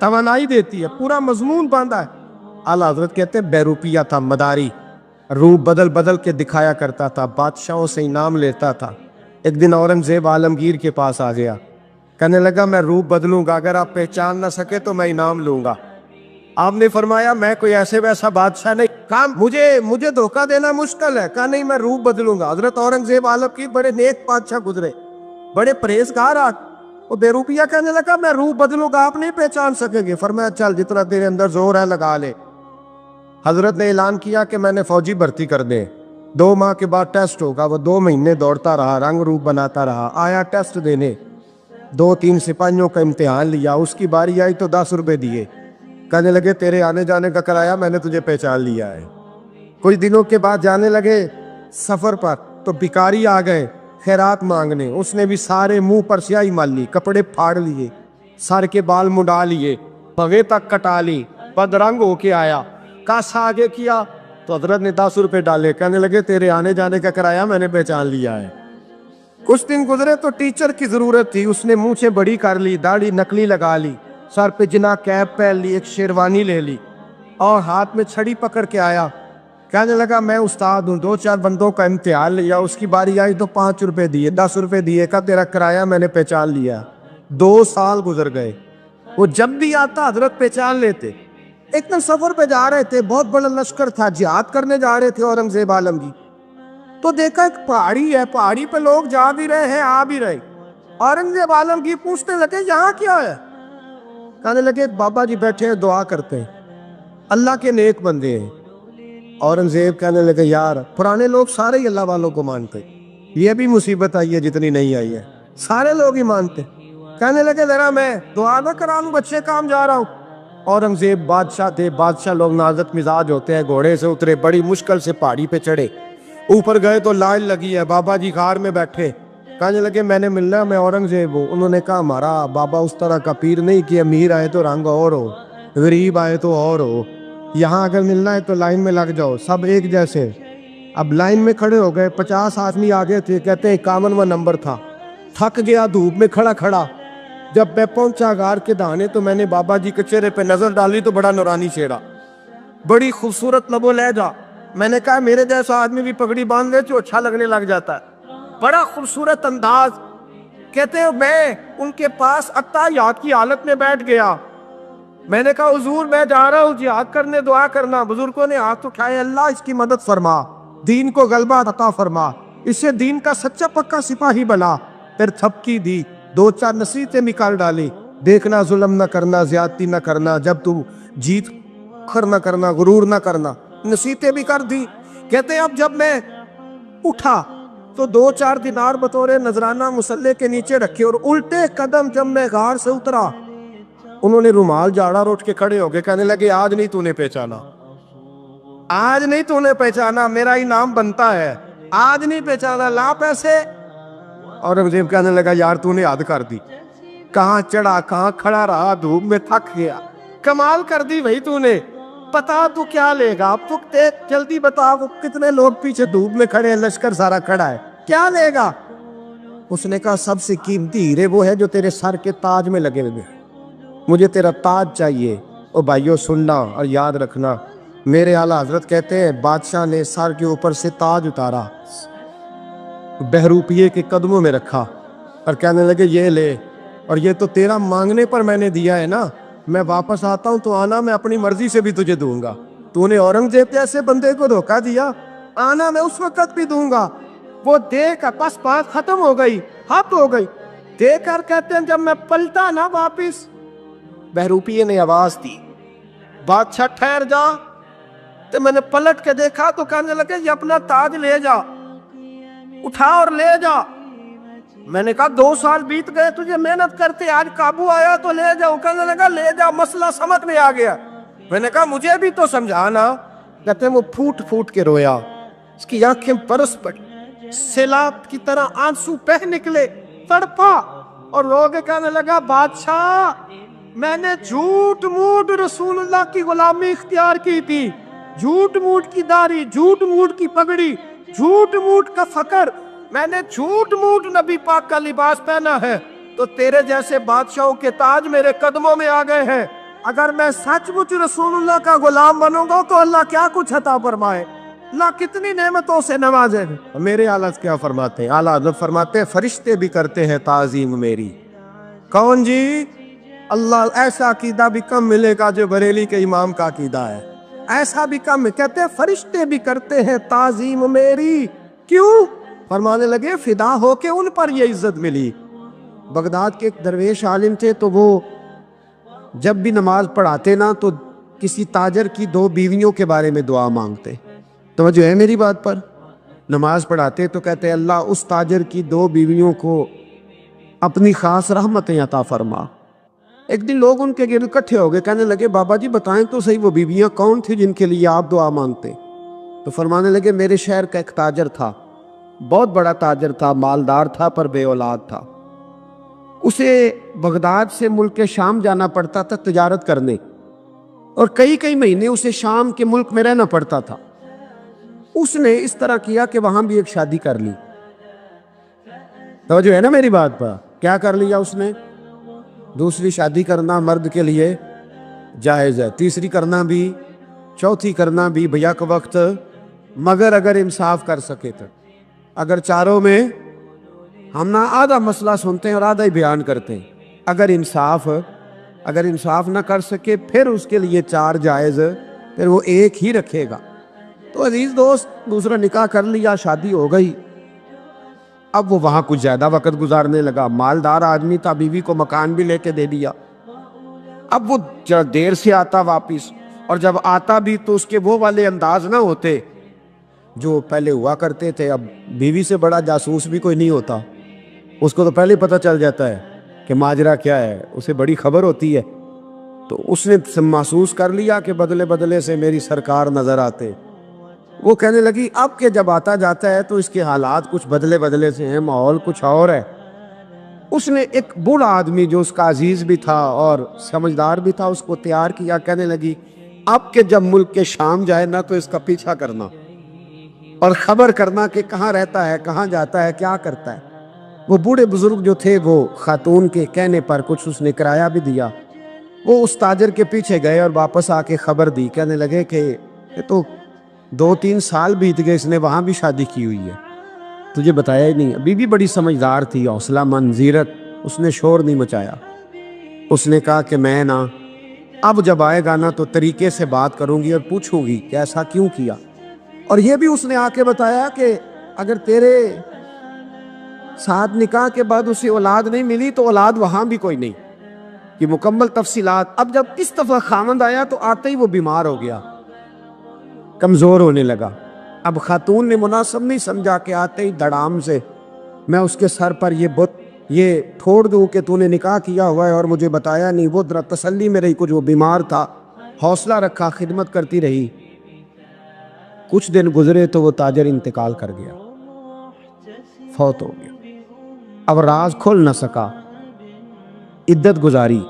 توانائی دیتی ہے، پورا مضمون باندھا ہے۔ اعلیٰ حضرت کہتے ہیں بہروپیہ تھا، مداری، روپ بدل بدل کے دکھایا کرتا تھا، بادشاہوں سے انعام لیتا تھا۔ ایک دن اورنگزیب عالمگیر کے پاس آ گیا، کہنے لگا میں روپ بدلوں گا، اگر آپ پہچان نہ سکے تو میں انعام لوں گا۔ آپ نے فرمایا میں کوئی ایسے ویسا بادشاہ نہیں، کہا مجھے دھوکہ دینا مشکل ہے، کہا نہیں میں روپ بدلوں گا۔ حضرت اورنگزیب عالمگیر بڑے نیک بادشاہ گزرے، بڑے پرہیزگار آدمی، وہ بے روپیہ کہنے لگا میں روپ بدلوں گا، آپ نہیں پہچان سکیں گے۔ فرمایا چل جتنا تیرے اندر زور ہے لگا لے۔ حضرت نے اعلان کیا کہ میں نے فوجی بھرتی کر دے، 2 ماہ کے بعد ٹیسٹ ہوگا۔ وہ 2 مہینے دوڑتا رہا، رنگ روپ بناتا رہا، آیا ٹیسٹ دینے، 2-3 سپاہیوں کا امتحان لیا، اس کی باری آئی تو 10 روپے دیے، کہنے لگے تیرے آنے جانے کا کرایہ میں نے تجھے پہچان لیا ہے۔ کچھ دنوں کے بعد جانے لگے سفر پر تو بھکاری آ گئے خیرات مانگنے، اس نے بھی سارے منہ پر سیاہی مال لی، کپڑے پھاڑ لیے، سر کے بال مڈا لیے، بغے تک کٹا لی، بدرنگ ہو کے آیا، کاسا آگے کیا تو حضرت نے 10 روپے ڈالے، کہنے لگے تیرے آنے جانے کا کرایہ میں نے پہچان لیا ہے۔ کچھ دن گزرے تو ٹیچر کی ضرورت تھی، اس نے منچیں بڑی کر لی، داڑھی نکلی لگا لی، سر پہ جنا کیپ پہن لی، ایک شیروانی لے لی اور ہاتھ میں چھڑی پکڑ کے آیا، کہنے لگا میں استاد ہوں، 2-4 بندوں کا امتحان لیا، اس کی باری آئی تو 5 روپے دیے، 10 روپے دیے، کہا تیرا کرایہ میں نے پہچان لیا۔ 2 سال گزر گئے، وہ جب بھی آتا حضرت پہچان لیتے۔ ایک دن سفر پہ جا رہے تھے، بہت بڑا لشکر تھا، جہاد کرنے جا رہے تھے اورنگزیب عالمگیر، تو دیکھا ایک پہاڑی ہے، پہاڑی پہ لوگ جا بھی رہے ہیں آ بھی رہے۔ اورنگزیب عالمگیر پوچھنے لگے یہاں کیا ہے؟ کہنے لگے بابا جی بیٹھے ہیں دعا کرتے ہیں، اللہ کے نیک بندے ہیں۔ اورنگزیب کہنے لگے یار پرانے لوگ سارے ہی اللہ والوں کو مانتے، یہ بھی مصیبت آئی ہے جتنی نہیں آئی ہے، سارے لوگ ہی مانتے۔ کہنے لگے ذرا میں دعا نہ کرا لوں، بچے کام جا رہا ہوں۔ اورنگزیب بادشاہ تھے، بادشاہ لوگ نازک مزاج ہوتے ہیں، گھوڑے سے اترے، بڑی مشکل سے پہاڑی پہ چڑھے، اوپر گئے تو لائن لگی ہے، بابا جی غار میں بیٹھے، کہنے لگے میں نے ملنا، میں اورنگزیب ہوں۔ انہوں نے کہا ہمارا بابا اس طرح کا پیر نہیں کہ امیر آئے تو رنگ اور ہو، غریب آئے تو اور ہو، یہاں اگر ملنا ہے تو لائن میں لگ جاؤ، سب ایک جیسے۔ اب لائن میں کھڑے ہو گئے، 50 آدمی آگے تھے، کہتے ہیں 51واں نمبر تھا، تھک گیا دھوپ میں کھڑا کھڑا۔ جب میں پہنچا غار کے دہانے تو میں نے بابا جی کے چہرے پہ نظر ڈالی تو بڑا نورانی چہرہ، بڑی خوبصورت لب و لہجہ۔ میں نے کہا میرے جیسا آدمی بھی پگڑی باندھ لے تو اچھا لگنے لگ جاتا ہے، بڑا خوبصورت انداز۔ کہتے ہیں میں ان کے پاس اتحیات کی حالت میں بیٹھ گیا، میں نے کہا حضور میں جا رہا ہوں جہاد کرنے، دعا کرنا۔ بزرگوں نے ہاتھ اٹھائے، اللہ اس کی مدد فرما، دین کو غلبہ عطا فرما، اسے دین کا سچا پکا سپاہی بنا۔ پھر تھپکی دی، 2-4 نصیحتیں نکال ڈالی، دیکھنا ظلم نہ کرنا، زیادتی نہ کرنا، جب تو جیت فخر نہ کرنا، غرور نہ کرنا، نصیحتیں بھی کر دی۔ کہتے ہیں اب جب میں اٹھا تو 2-4 دینار بطور نذرانہ مسلح کے نیچے رکھے، اور الٹے قدم جب میں غار سے اترا انہوں نے رومال جھاڑا اور اٹھ کے کھڑے ہو گئے، کہنے لگے آج نہیں تو نے پہچانا، آج نہیں تو نے پہچانا، میرا انعام بنتا ہے، آج نہیں پہچانا، لا پیسے۔ اورنگزیب کہنے لگا یار تو نے حد کر دی، کہاں چڑھا کہاں کھڑا رہا، دھوپ میں تھک گیا، کمال کر دی بھائی تو نے، بتا تو کیا لے گا، اب تو جلدی بتا، وہ کتنے لوگ پیچھے دھوپ میں کھڑے ہیں، لشکر سارا کھڑا ہے، کیا لے گا؟ اس نے کہا سب سے قیمتی ہیرے وہ ہے جو تیرے سر کے تاج میں لگے ہوئے، مجھے تیرا تاج چاہیے۔ او بھائیو سننا اور یاد رکھنا، میرے اعلیٰ حضرت کہتے ہیں بادشاہ نے سر کے اوپر سے تاج اتارا، بہروپیے کے قدموں میں رکھا اور کہنے لگے یہ لے، اور یہ تو تیرا مانگنے پر میں نے دیا ہے نا، میں واپس آتا ہوں تو آنا، میں اپنی مرضی سے بھی تجھے دوں گا، تو نے اورنگزیب جیسے بندے کو دھوکہ دیا، آنا میں اس وقت بھی دوں گا۔ وہ دے کر بس بات ختم ہو گئی، حد ہو گئی، دے کر کہتے ہیں جب میں پلٹا نا واپس، بہروپیے نے آواز دی بادشاہ ٹھہر جا، تو میں نے پلٹ کے دیکھا تو کہنے لگے یہ اپنا تاج لے جا، اٹھا اور لے جا۔ میں نے کہا 2 سال بیت گئے تجھے محنت کرتے، آج قابو آیا تو لے جاؤ، کہنے لگا لے جا، مسئلہ سمجھ میں آ گیا۔ میں نے کہا مجھے بھی تو سمجھانا۔ کہتے ہیں وہ پھوٹ پھوٹ کے رویا، اس کی آنکھیں برس پڑی، سیلاب کی طرح آنسو بہہ نکلے، تڑپا اور رو کے کہنے لگا بادشاہ میں نے جھوٹ موٹ رسول اللہ کی غلامی اختیار کی تھی، جھوٹ موٹ کی داڑھی، جھوٹ موٹ کی پگڑی، جھوٹ موٹ کا فقر، میں نے جھوٹ موٹ نبی پاک کا لباس پہنا ہے، تو تیرے جیسے بادشاہوں کے تاج میرے قدموں میں آ گئے ہیں، اگر میں سچ مچ رسول اللہ کا غلام بنوں گا تو اللہ کیا کچھ عطا فرمائے، اللہ کتنی نعمتوں سے نوازے۔ میرے اعلیٰ کیا فرماتے ہیں؟ اعلیٰ حضرت فرماتے ہیں فرشتے بھی کرتے ہیں تعظیم میری۔ کون جی؟ اللہ۔ ایسا عقیدہ بھی کم ملے گا جو بریلی کے امام کا عقیدہ ہے، ایسا بھی کم۔ کہتے ہیں فرشتے بھی کرتے ہیں تعظیم میری۔ کیوں؟ فرمانے لگے فدا ہو کے ان پر یہ عزت ملی۔ بغداد کے ایک درویش عالم تھے، تو وہ جب بھی نماز پڑھاتے نا تو کسی تاجر کی 2 بیویوں کے بارے میں دعا مانگتے۔ توجہ ہے میری بات پر؟ نماز پڑھاتے تو کہتے اللہ اس تاجر کی 2 بیویوں کو اپنی خاص رحمتیں عطا فرما۔ ایک دن لوگ ان کے گرد اکٹھے ہو گئے، کہنے لگے بابا جی بتائیں تو صحیح وہ بیویاں کون تھی جن کے لیے آپ دعا مانگتے؟ تو فرمانے لگے میرے شہر کا ایک تاجر تھا، بہت بڑا تاجر تھا، مالدار تھا پر بے اولاد تھا۔ اسے بغداد سے ملک شام جانا پڑتا تھا تجارت کرنے، اور کئی مہینے اسے شام کے ملک میں رہنا پڑتا تھا۔ اس نے اس طرح کیا کہ وہاں بھی ایک شادی کر لی۔ توجہ ہے نا میری بات پر؟ کیا کر لیا اس نے؟ دوسری شادی کرنا مرد کے لیے جائز ہے، تیسری کرنا بھی، چوتھی کرنا بھی بھیا کے وقت، مگر اگر انصاف کر سکے تو۔ اگر چاروں میں ہم نہ آدھا مسئلہ سنتے ہیں اور آدھا ہی بیان کرتے ہیں، اگر انصاف نہ کر سکے پھر اس کے لیے 4 جائز، پھر وہ ایک ہی رکھے گا۔ تو عزیز دوست دوسرا نکاح کر لیا، شادی ہو گئی۔ اب وہ وہاں کچھ زیادہ وقت گزارنے لگا، مالدار آدمی تھا، بیوی کو مکان بھی لے کے دے دیا۔ اب وہ دیر سے آتا واپس، اور جب آتا بھی تو اس کے وہ والے انداز نہ ہوتے جو پہلے ہوا کرتے تھے۔ اب بیوی سے بڑا جاسوس بھی کوئی نہیں ہوتا، اس کو تو پہلے پتہ چل جاتا ہے کہ ماجرا کیا ہے، اسے بڑی خبر ہوتی ہے۔ تو اس نے محسوس کر لیا کہ بدلے بدلے سے میری سرکار نظر آتے۔ وہ کہنے لگی اب کہ جب آتا جاتا ہے تو اس کے حالات کچھ بدلے بدلے سے ہیں، ماحول کچھ اور ہے۔ اس نے ایک بوڑھا آدمی جو اس کا عزیز بھی تھا اور سمجھدار بھی تھا اس کو تیار کیا۔ کہنے لگی اب کہ جب ملک کے شام جائے نا تو اس کا پیچھا کرنا اور خبر کرنا کہ کہاں رہتا ہے، کہاں جاتا ہے، کیا کرتا ہے۔ وہ بوڑھے بزرگ جو تھے وہ خاتون کے کہنے پر کچھ اس نے کرایہ بھی دیا۔ وہ اس تاجر کے پیچھے گئے اور واپس آ کے خبر دی۔ کہنے لگے کہ یہ تو 2-3 سال بیت گئے، اس نے وہاں بھی شادی کی ہوئی ہے، تجھے بتایا ہی نہیں۔ ابھی بھی بڑی سمجھدار تھی، حوصلہ مند، زیرک، اس نے شور نہیں مچایا۔ اس نے کہا کہ میں نا اب جب آئے گا نا تو طریقے سے بات کروں گی اور پوچھوں گی کہ ایسا کیوں کیا۔ اور یہ بھی اس نے آ کے بتایا کہ اگر تیرے ساتھ نکاح کے بعد اسے اولاد نہیں ملی تو اولاد وہاں بھی کوئی نہیں، یہ مکمل تفصیلات۔ اب جب اس دفعہ خامند آیا تو آتے ہی وہ بیمار ہو گیا، کمزور ہونے لگا۔ اب خاتون نے مناسب نہیں سمجھا کہ آتے ہی دڑام سے میں اس کے سر پر یہ ٹھوڑ دوں کہ تو نے نکاح کیا ہوا ہے اور مجھے بتایا نہیں۔ وہ ذرا تسلی میں رہی، کچھ وہ بیمار تھا، حوصلہ رکھا، خدمت کرتی رہی۔ کچھ دن گزرے تو وہ تاجر انتقال کر گیا، فوت ہو گیا۔ اب راز کھل نہ سکا، عدت گزاری،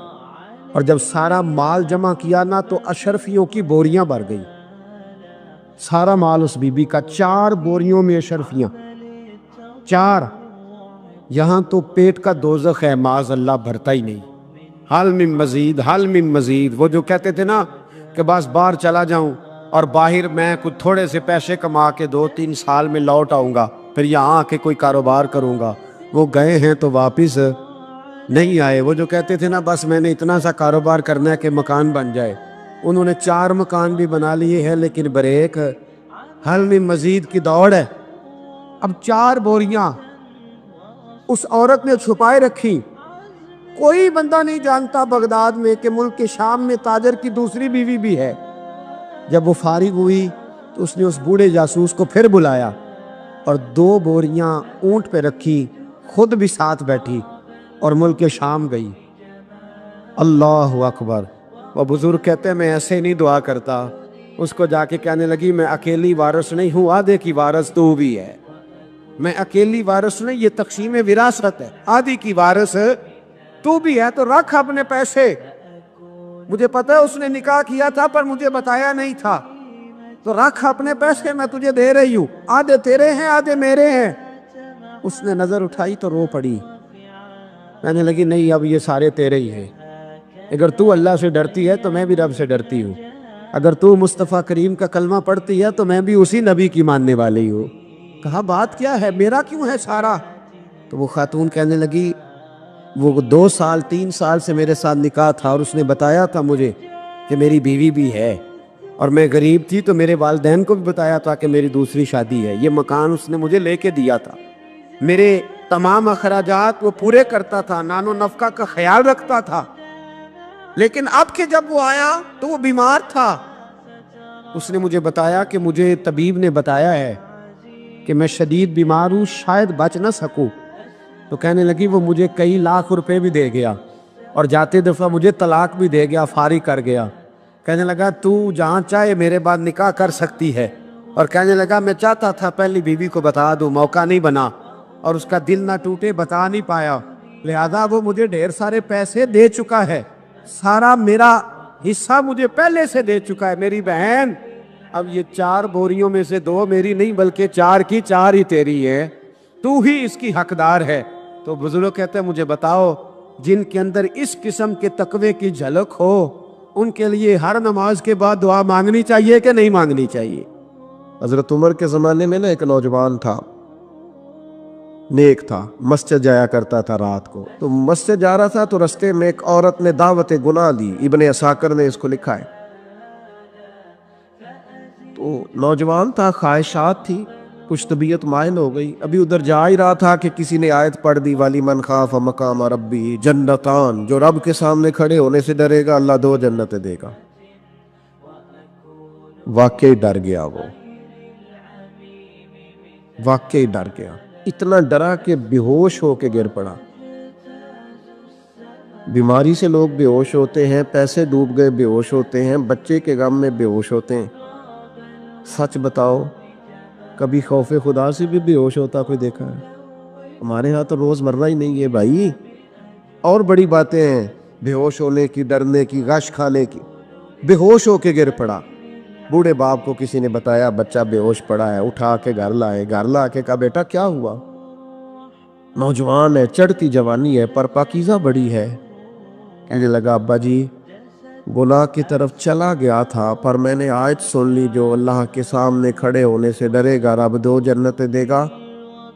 اور جب سارا مال جمع کیا نا تو اشرفیوں کی بوریاں بھر گئی۔ سارا مال اس بی بی کا، 4 بوریوں میں اشرفیاں، 4۔ یہاں تو پیٹ کا دوزخ ہے، معاذ اللہ، بھرتا ہی نہیں۔ حل من مزید، حل من مزید۔ وہ جو کہتے تھے نا کہ بس باہر چلا جاؤں اور باہر میں کچھ تھوڑے سے پیسے کما کے 2-3 سال میں لوٹ آؤں گا، پھر یہاں آ کے کوئی کاروبار کروں گا، وہ گئے ہیں تو واپس نہیں آئے۔ وہ جو کہتے تھے نا بس میں نے اتنا سا کاروبار کرنا ہے کہ مکان بن جائے، انہوں نے 4 مکان بھی بنا لیے ہیں، لیکن بریک حل میں مزید کی دوڑ ہے۔ اب 4 بوریاں اس عورت نے چھپائے رکھی، کوئی بندہ نہیں جانتا بغداد میں کہ ملک کے شام میں تاجر کی دوسری بیوی بھی ہے۔ جب وہ فارغ ہوئی تو اس نے اس بوڑھے جاسوس کو پھر بلایا اور 2 بوریاں اونٹ پہ رکھی، خود بھی ساتھ بیٹھی اور ملک شام گئی۔ اللہ اکبر۔ وہ بزرگ کہتے ہیں میں ایسے نہیں دعا کرتا۔ اس کو جا کے کہنے لگی میں اکیلی وارث نہیں ہوں، آدھے کی وارث تو بھی ہے۔ میں اکیلی وارث نہیں، یہ تقسیم وراثت ہے، آدھی کی وارث تو بھی ہے، تو رکھ اپنے پیسے۔ مجھے پتہ ہے اس نے نکاح کیا تھا پر مجھے بتایا نہیں تھا، تو رکھ اپنے پیسے، میں تجھے دے رہی ہوں، آدھے تیرے ہیں آدھے میرے ہیں۔ اس نے نظر اٹھائی تو رو پڑی، کہنے لگی نہیں اب یہ سارے تیرے ہی ہیں۔ اگر تو اللہ سے ڈرتی ہے تو میں بھی رب سے ڈرتی ہوں، اگر تو مصطفیٰ کریم کا کلمہ پڑھتی ہے تو میں بھی اسی نبی کی ماننے والی ہوں۔ کہا بات کیا ہے، میرا کیوں ہے سارا؟ تو وہ خاتون کہنے لگی وہ 2 سال 3 سال سے میرے ساتھ نکاح تھا اور اس نے بتایا تھا مجھے کہ میری بیوی بھی ہے، اور میں غریب تھی تو میرے والدین کو بھی بتایا تھا کہ میری دوسری شادی ہے، یہ مکان اس نے مجھے لے کے دیا تھا، میرے تمام اخراجات وہ پورے کرتا تھا، نان و نفقہ کا خیال رکھتا تھا، لیکن اب کہ جب وہ آیا تو وہ بیمار تھا۔ اس نے مجھے بتایا کہ مجھے طبیب نے بتایا ہے کہ میں شدید بیمار ہوں، شاید بچ نہ سکوں۔ تو کہنے لگی وہ مجھے کئی لاکھ روپے بھی دے گیا اور جاتے دفعہ مجھے طلاق بھی دے گیا، فارغ کر گیا۔ کہنے لگا تو جہاں چاہے میرے بعد نکاح کر سکتی ہے، اور کہنے لگا میں چاہتا تھا پہلی بیوی کو بتا دوں، موقع نہیں بنا اور اس کا دل نہ ٹوٹے، بتا نہیں پایا، لہذا وہ مجھے ڈھیر سارے پیسے دے چکا ہے، سارا میرا حصہ مجھے پہلے سے دے چکا ہے۔ میری بہن اب یہ 4 بوریوں میں سے 2 میری نہیں بلکہ 4 کی 4 ہی تیری ہے، تو ہی اس کی حقدار ہے۔ تو بزرگ کہتے ہیں مجھے بتاؤ جن کے اندر اس قسم کے تقوی کی جھلک ہو ان کے لیے ہر نماز کے بعد دعا مانگنی چاہیے کہ نہیں مانگنی چاہیے؟ حضرت عمر کے زمانے میں نا ایک نوجوان تھا، نیک تھا، مسجد جایا کرتا تھا رات کو، تو مسجد جا رہا تھا تو رستے میں ایک عورت نے دعوت گناہ دی، ابن عساکر نے اس کو لکھا ہے۔ تو نوجوان تھا، خواہشات تھی، کچھ طبیعت مائل ہو گئی، ابھی ادھر جا ہی رہا تھا کہ کسی نے آیت پڑھ دی والی من خاف مقام ربی جنتان، جو رب کے سامنے کھڑے ہونے سے ڈرے گا اللہ 2 جنتیں دے گا۔ واقعی ڈر گیا، وہ واقعی ڈر گیا، اتنا ڈرا کہ بے ہوش ہو کے گر پڑا۔ بیماری سے لوگ بے ہوش ہوتے ہیں، پیسے ڈوب گئے بے ہوش ہوتے ہیں، بچے کے غم میں بے ہوش ہوتے ہیں۔ سچ بتاؤ کبھی خوف خدا سے بھی بے ہوش ہوتا کوئی دیکھا ہے؟ ہمارے ہاں تو روز مرہ ہی نہیں ہے بھائی، اور بڑی باتیں ہیں بے ہوش ہونے کی، ڈرنے کی، غش کھانے کی۔ بے ہوش ہو کے گر پڑا، بوڑھے باپ کو کسی نے بتایا بچہ بے ہوش پڑا ہے، اٹھا کے گھر لائے، گھر لا کے کہا بیٹا کیا ہوا؟ نوجوان ہے، چڑھتی جوانی ہے پر پاکیزہ بڑی ہے۔ کہنے لگا ابا جی گناہ کی طرف چلا گیا تھا پر میں نے آیت سن لی جو اللہ کے سامنے کھڑے ہونے سے ڈرے گا رب 2 جنتیں دے گا،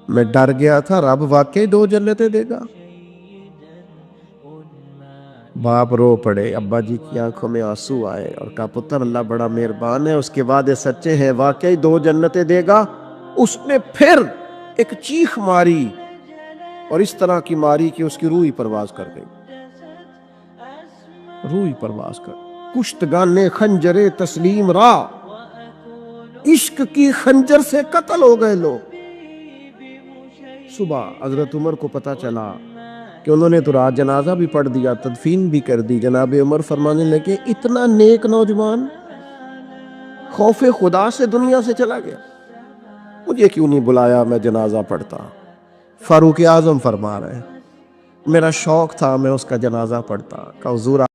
میں ڈر گیا تھا، رب واقعی 2 جنتیں دے گا۔ باپ رو پڑے، ابا جی کی آنکھوں میں آنسو آئے اور کہا پتر اللہ بڑا مہربان ہے، اس کے وعدے سچے ہیں، واقعی 2 جنتیں دے گا۔ اس نے پھر ایک چیخ ماری اور اس طرح کی ماری کہ اس کی روح ہی پرواز کر گئی، روح ہی پرواز کر، کشتگان خنجر تسلیم را، عشق کی خنجر سے قتل ہو گئے لوگ۔ صبح حضرت عمر کو پتا چلا کہ انہوں نے تو رات جنازہ بھی پڑھ دیا، تدفین بھی کر دی۔ جناب عمر فرمانے لگے اتنا نیک نوجوان خوف خدا سے دنیا سے چلا گیا، مجھے کیوں نہیں بلایا میں جنازہ پڑھتا؟ فاروق اعظم فرما رہے ہیں میرا شوق تھا میں اس کا جنازہ پڑھتا، کہ حضور